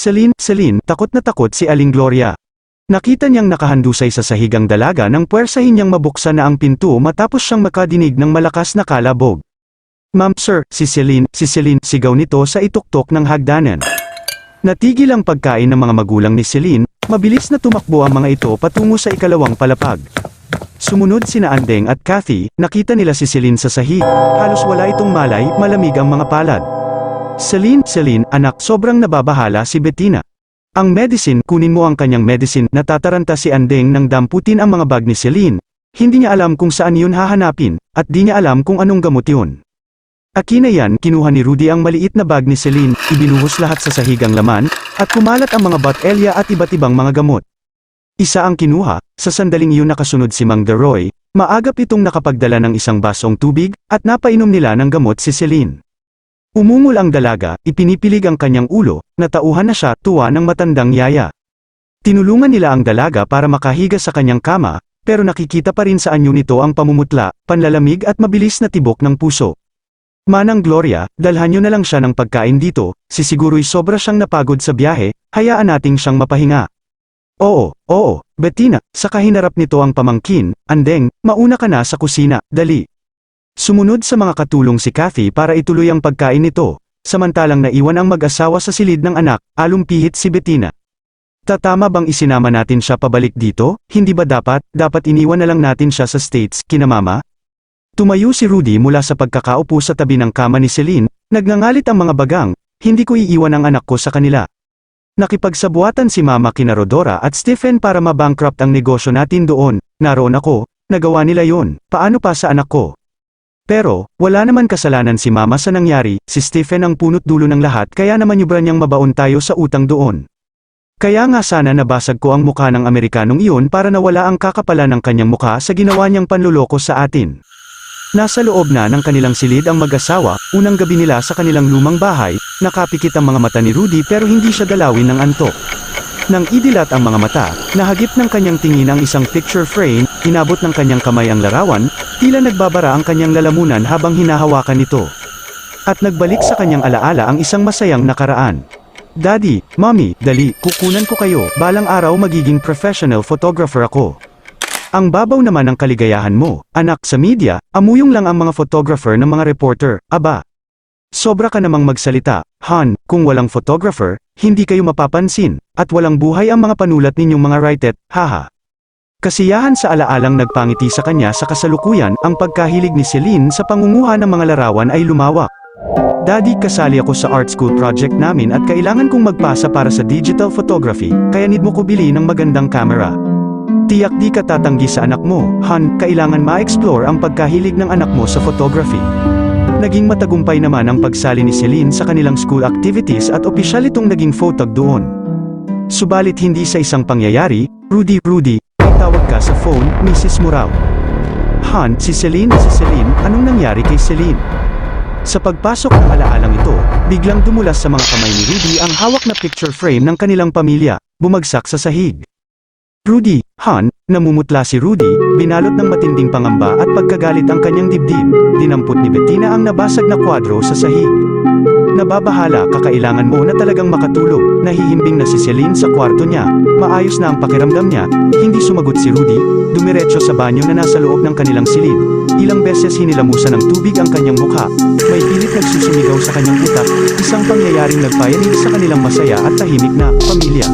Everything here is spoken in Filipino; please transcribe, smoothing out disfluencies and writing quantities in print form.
Celine, takot na takot si Aling Gloria. Nakita niyang nakahandusay sa sahigang dalaga nang puwersahin niyang mabuksan na ang pinto matapos siyang makadinig ng malakas na kalabog. "Ma'am, sir, si Celine, sigaw nito sa ituktok ng hagdanan. Natigil ang pagkain ng mga magulang ni Celine, mabilis na tumakbo ang mga ito patungo sa ikalawang palapag. Sumunod sina Andeng at Kathy, nakita nila si Celine sa sahig, halos wala itong malay, malamig ang mga palad. Celine, anak, sobrang nababahala si Bettina. Ang medicine, kunin mo ang kanyang medicine." Natataranta si Andeng nang damputin ang mga bag ni Celine. Hindi niya alam kung saan yun hahanapin, at di niya alam kung anong gamot yun. Akin na yan, kinuha ni Rudy ang maliit na bag ni Celine, ibinuhos lahat sa sahigang laman, at kumalat ang mga botelya at iba't ibang mga gamot. Isa ang kinuha, sa sandaling iyon nakasunod si Mang Deroy, maagap itong nakapagdala ng isang basong tubig, at napainom nila ng gamot si Celine. Umungol ang dalaga, ipinipilig ang kanyang ulo, natauhan na siya, tuwa ng matandang yaya. Tinulungan nila ang dalaga para makahiga sa kanyang kama, pero nakikita pa rin sa anyo nito ang pamumutla, panlalamig at mabilis na tibok ng puso. "Manang Gloria, dalhan niyo na lang siya ng pagkain dito, sisiguro'y sobra siyang napagod sa biyahe, hayaan nating siyang mapahinga." Oo, Bettina, sa kahinarap nito ang pamangkin, "Andeng, mauna ka na sa kusina, dali." Sumunod sa mga katulong si Kathy para ituloy ang pagkain nito, samantalang naiwan ang mag-asawa sa silid ng anak, alumpihit si Bettina. "Tatama bang isinama natin siya pabalik dito? Hindi ba dapat iniwan na lang natin siya sa States, kina mama?" Tumayo si Rudy mula sa pagkakaupo sa tabi ng kama ni Celine, nagngangalit ang mga bagang, "Hindi ko iiwan ang anak ko sa kanila." Nakipagsabuatan si Mama kina Rodora at Stephen para mabankrupt ang negosyo natin doon. "Naroon ako, nagawa nila yon, paano pa sa anak ko?" Pero, wala naman kasalanan si Mama sa nangyari, si Stephen ang punot dulo ng lahat kaya naman yubra niyang mabaon tayo sa utang doon. Kaya nga sana nabasag ko ang mukha ng Amerikanong iyon para nawala ang kakapalan ng kanyang mukha sa ginawa niyang panluloko sa atin. Nasa loob na ng kanilang silid ang mag-asawa, unang gabi nila sa kanilang lumang bahay, nakapikit ang mga mata ni Rudy pero hindi siya dalawin ng antok. Nang idilat ang mga mata, nahagip ng kanyang tingin ang isang picture frame, inabot ng kanyang kamay ang larawan, tila nagbabara ang kanyang lalamunan habang hinahawakan ito. At nagbalik sa kanyang alaala ang isang masayang nakaraan. "Daddy, Mommy, dali, kukunan ko kayo, balang araw magiging professional photographer ako." Ang babaw naman ng kaligayahan mo, anak, sa media, amuyong lang ang mga photographer ng mga reporter, aba. Sobra ka namang magsalita, Han, kung walang photographer, hindi kayo mapapansin, at walang buhay ang mga panulat ninyong mga write-it, haha. Kasiyahan sa alaalang nagpangiti sa kanya sa kasalukuyan, ang pagkahilig ni Celine sa pangunguha ng mga larawan ay lumawak. "Daddy, kasali ako sa art school project namin at kailangan kong magpasa para sa digital photography, kaya need mo ko bili ng magandang camera. Tiyak di ka tatanggi sa anak mo, Han, kailangan ma-explore ang pagkahilig ng anak mo sa photography." Naging matagumpay naman ang pagsali ni Celine sa kanilang school activities at opisyal itong naging photog doon. Subalit hindi sa isang pangyayari, Rudy, may tawag ka sa phone, Mrs. Murao. "Han, si Celine, anong nangyari kay Celine?" Sa pagpasok ng alaalang ito, biglang dumulas sa mga kamay ni Rudy ang hawak na picture frame ng kanilang pamilya, bumagsak sa sahig. "Rudy, Han," namumutla si Rudy, binalot ng matinding pangamba at pagkagalit ang kanyang dibdib, dinampot ni Bettina ang nabasag na kwadro sa sahig. "Nababahala, kakailangan mo na talagang makatulog." Nahihimbing na si Celine sa kwarto niya, maayos na ang pakiramdam niya, hindi sumagot si Rudy, dumiretso sa banyo na nasa loob ng kanilang silid. Ilang beses hinilamusan ng tubig ang kanyang mukha, may pilit nagsusumigaw sa kanyang utak, isang pangyayaring nagpayanig sa kanilang masaya at tahimik na pamilya.